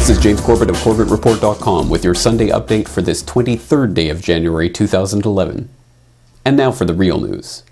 This is James Corbett of CorbettReport.com with your Sunday update for this 23rd day of January 2011. And now for the real news.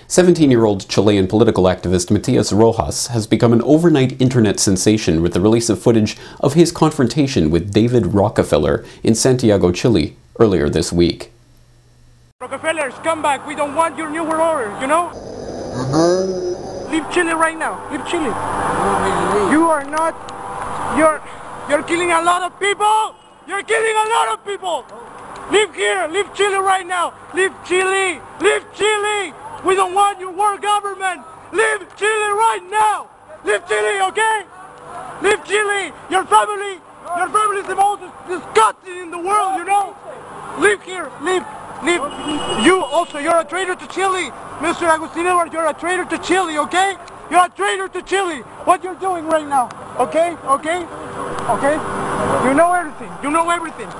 17-year-old Chilean political activist Matias Rojas has become an overnight internet sensation with the release of footage of his confrontation with David Rockefeller in Santiago, Chile, earlier this week. Rockefeller, come back. We don't want your new world order, you know? Leave Chile right now. Leave Chile. You are not... You're killing a lot of people! You're killing a lot of people! Leave here! Leave Chile right now! Leave Chile! Leave Chile! We don't want your world government! Leave Chile right now! Leave Chile, okay? Leave Chile! Your family is the most disgusting in the world, you know? Leave here! Leave! You also, you're a traitor to Chile! Mr. Agustin Edwards, you're a traitor to Chile, okay? You're a traitor to Chile! What you're doing right now, okay? Okay? Okay? You know everything. You know everything.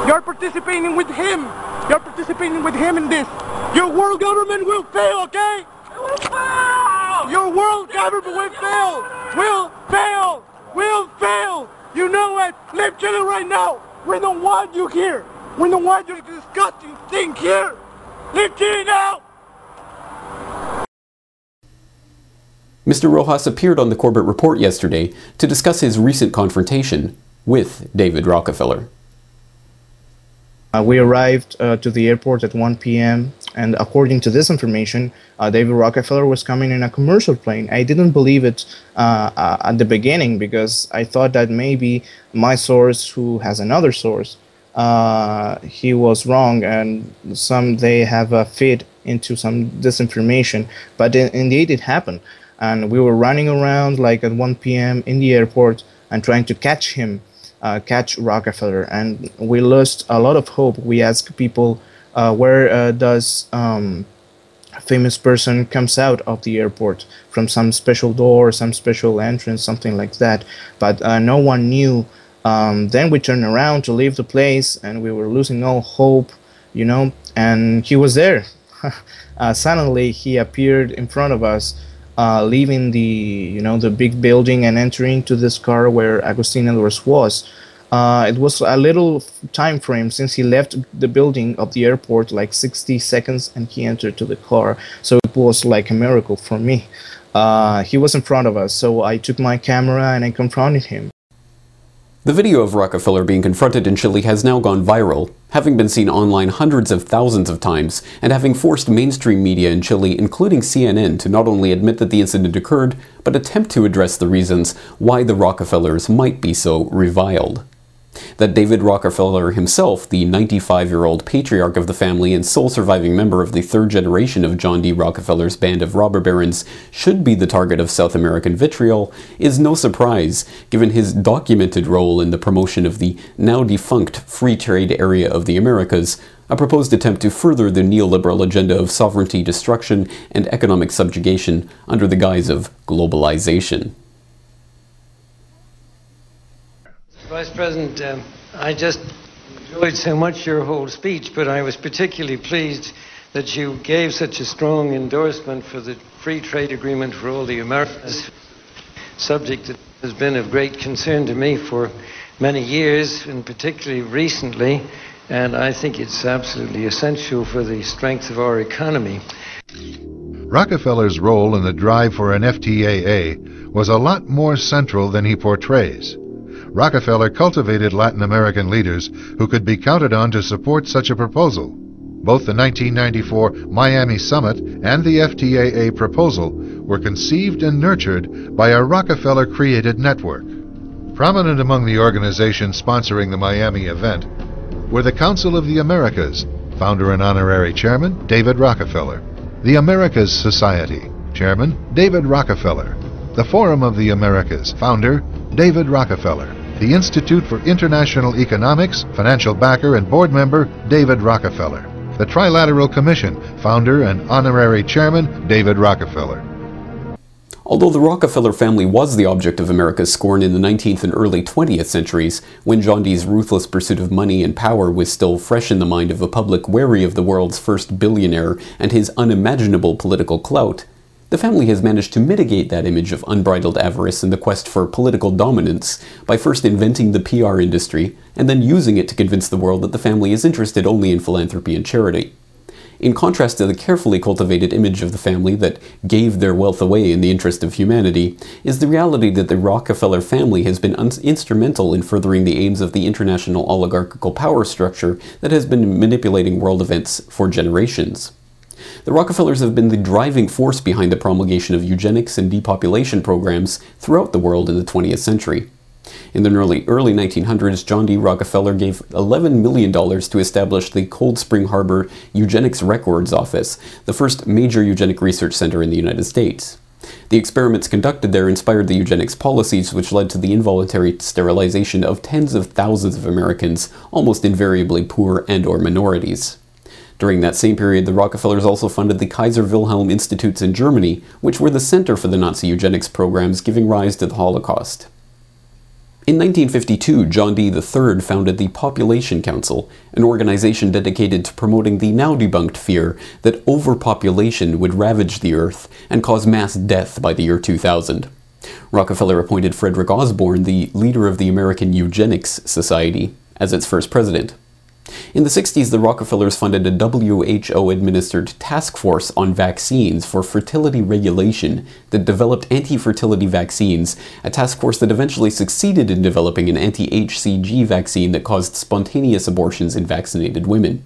You're participating with him. You're participating with him in this. Your world government will fail, okay? It will fail! Your world government will fail! Will fail! Will fail! You know it! Leave Chile right now! We don't want you here! We don't want your disgusting thing here! Leave Chile now! Mr. Rojas appeared on the Corbett Report yesterday to discuss his recent confrontation with David Rockefeller. We arrived to the airport at 1 p.m. and according to this information, David Rockefeller was coming in a commercial plane. I didn't believe it at the beginning because I thought that maybe my source, who has another source, he was wrong and they have a feed into some disinformation. But indeed it happened. And we were running around like at 1 p.m. in the airport and trying to catch him, catch Rockefeller. And we lost a lot of hope. We asked people, where does a famous person comes out of the airport? From some special door, some special entrance, something like that. But no one knew. Then we turned around to leave the place and we were losing all hope, you know, and he was there. Suddenly he appeared in front of us. Leaving the big building and entering to this car where Agustin Edwards was. It was a little time frame since he left the building of the airport, like 60 seconds, and he entered to the car. So it was like a miracle for me. He was in front of us, so I took my camera and I confronted him. The video of Rockefeller being confronted in Chile has now gone viral, having been seen online hundreds of thousands of times, and having forced mainstream media in Chile, including CNN, to not only admit that the incident occurred, but attempt to address the reasons why the Rockefellers might be so reviled. That David Rockefeller himself, the 95-year-old patriarch of the family and sole surviving member of the third generation of John D. Rockefeller's band of robber barons, should be the target of South American vitriol is no surprise, given his documented role in the promotion of the now-defunct free trade area of the Americas, a proposed attempt to further the neoliberal agenda of sovereignty destruction and economic subjugation under the guise of globalization. Vice President, I just enjoyed so much your whole speech, but I was particularly pleased that you gave such a strong endorsement for the free trade agreement for all the Americas, subject that has been of great concern to me for many years, and particularly recently, and I think it's absolutely essential for the strength of our economy. Rockefeller's role in the drive for an FTAA was a lot more central than he portrays. Rockefeller cultivated Latin American leaders who could be counted on to support such a proposal. Both the 1994 Miami Summit and the FTAA proposal were conceived and nurtured by a Rockefeller-created network. Prominent among the organizations sponsoring the Miami event were the Council of the Americas, founder and honorary chairman David Rockefeller, the Americas Society, chairman David Rockefeller, the Forum of the Americas, founder David Rockefeller, the Institute for International Economics, financial backer and board member David Rockefeller, the Trilateral Commission, founder and honorary chairman David Rockefeller. Although the Rockefeller family was the object of America's scorn in the 19th and early 20th centuries, when John D's ruthless pursuit of money and power was still fresh in the mind of a public wary of the world's first billionaire and his unimaginable political clout, The family has managed to mitigate that image of unbridled avarice in the quest for political dominance by first inventing the PR industry and then using it to convince the world that the family is interested only in philanthropy and charity. In contrast to the carefully cultivated image of the family that gave their wealth away in the interest of humanity, is the reality that the Rockefeller family has been instrumental in furthering the aims of the international oligarchical power structure that has been manipulating world events for generations. The Rockefellers have been the driving force behind the promulgation of eugenics and depopulation programs throughout the world in the 20th century. In the early 1900s, John D. Rockefeller gave $11 million to establish the Cold Spring Harbor Eugenics Records Office, the first major eugenic research center in the United States. The experiments conducted there inspired the eugenics policies, which led to the involuntary sterilization of tens of thousands of Americans, almost invariably poor and/or minorities. During that same period, the Rockefellers also funded the Kaiser Wilhelm Institutes in Germany, which were the center for the Nazi eugenics programs, giving rise to the Holocaust. In 1952, John D. III founded the Population Council, an organization dedicated to promoting the now-debunked fear that overpopulation would ravage the earth and cause mass death by the year 2000. Rockefeller appointed Frederick Osborn, the leader of the American Eugenics Society, as its first president. In the 60s, the Rockefellers funded a WHO-administered task force on vaccines for fertility regulation that developed anti-fertility vaccines, a task force that eventually succeeded in developing an anti-HCG vaccine that caused spontaneous abortions in vaccinated women.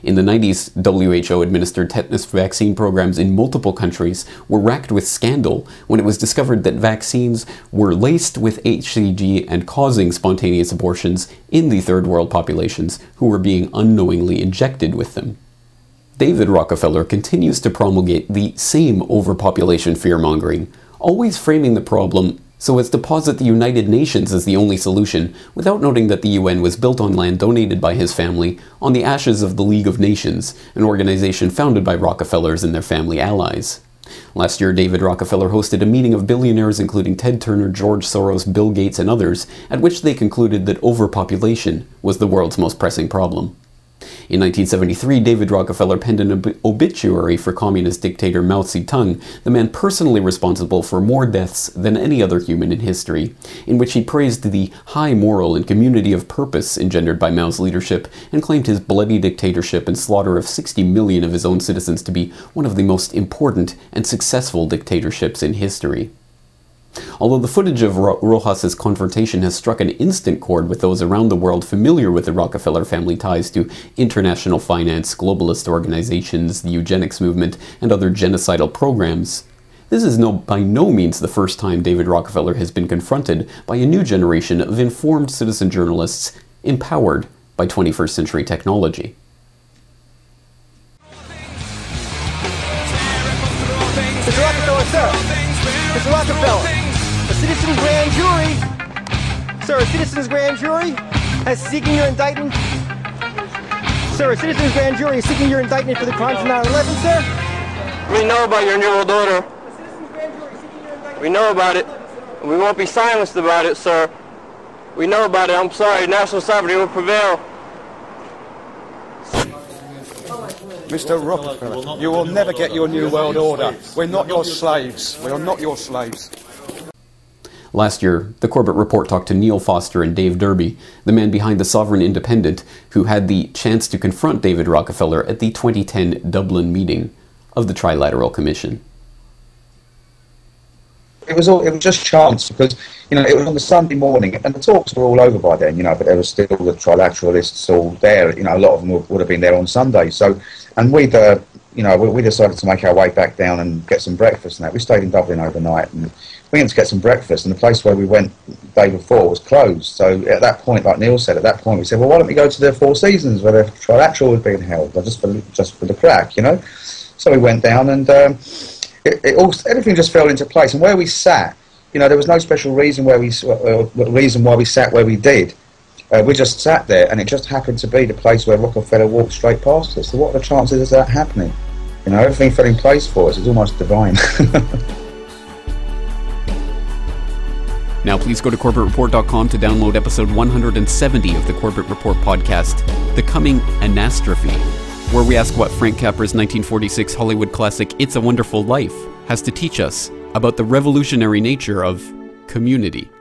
In the 90s, WHO-administered tetanus vaccine programs in multiple countries were racked with scandal when it was discovered that vaccines were laced with HCG and causing spontaneous abortions in the third world populations who were being unknowingly injected with them. David Rockefeller continues to promulgate the same overpopulation fear-mongering, always framing the problem so as to posit the United Nations as the only solution, without noting that the UN was built on land donated by his family on the ashes of the League of Nations, an organization founded by Rockefellers and their family allies. Last year, David Rockefeller hosted a meeting of billionaires including Ted Turner, George Soros, Bill Gates, and others, at which they concluded that overpopulation was the world's most pressing problem. In 1973, David Rockefeller penned an obituary for communist dictator Mao Zedong, the man personally responsible for more deaths than any other human in history, in which he praised the high moral and community of purpose engendered by Mao's leadership and claimed his bloody dictatorship and slaughter of 60 million of his own citizens to be one of the most important and successful dictatorships in history. Although the footage of Rojas' confrontation has struck an instant chord with those around the world familiar with the Rockefeller family ties to international finance, globalist organizations, the eugenics movement, and other genocidal programs, this is by no means the first time David Rockefeller has been confronted by a new generation of informed citizen journalists empowered by 21st century technology. Mr. Rockefeller, sir! Mr. Rockefeller! A citizen's grand jury! Sir, a citizen's grand jury is seeking your indictment. Sir, a citizen's grand jury is seeking your indictment for the crimes of 9/11, sir? We know about your New World Order. A citizen's grand jury is seeking your indictment. We know about it. We won't be silenced about it, sir. We know about it. I'm sorry. National sovereignty will prevail. Mr. Rockefeller, you will never get your New World Order. We're not your slaves. We are not your slaves. Last year, the Corbett report talked to Neil Foster and Dave Derby, the man behind the Sovereign Independent, who had the chance to confront David Rockefeller at the 2010 Dublin meeting of the Trilateral Commission. It was just chance because, it was on the Sunday morning and the talks were all over by then, but there was still the trilateralists all there. A lot of them would have been there on Sunday. So, and we decided to make our way back down and get some breakfast and that. We stayed in Dublin overnight and we went to get some breakfast and the place where we went the day before was closed. So at that point, like Neil said, we said, well, why don't we go to the Four Seasons where the trilateral was being held, just for the crack, So we went down and everything just fell into place. And where we sat, there was no special reason why we sat where we did. We just sat there, and it just happened to be the place where Rockefeller walked straight past us. So what are the chances of that happening? Everything fell in place for us. It's almost divine. Now please go to CorbettReport.com to download episode 170 of the Corbett Report podcast, The Coming Anastrophe, where we ask what Frank Capra's 1946 Hollywood classic It's a Wonderful Life has to teach us about the revolutionary nature of community.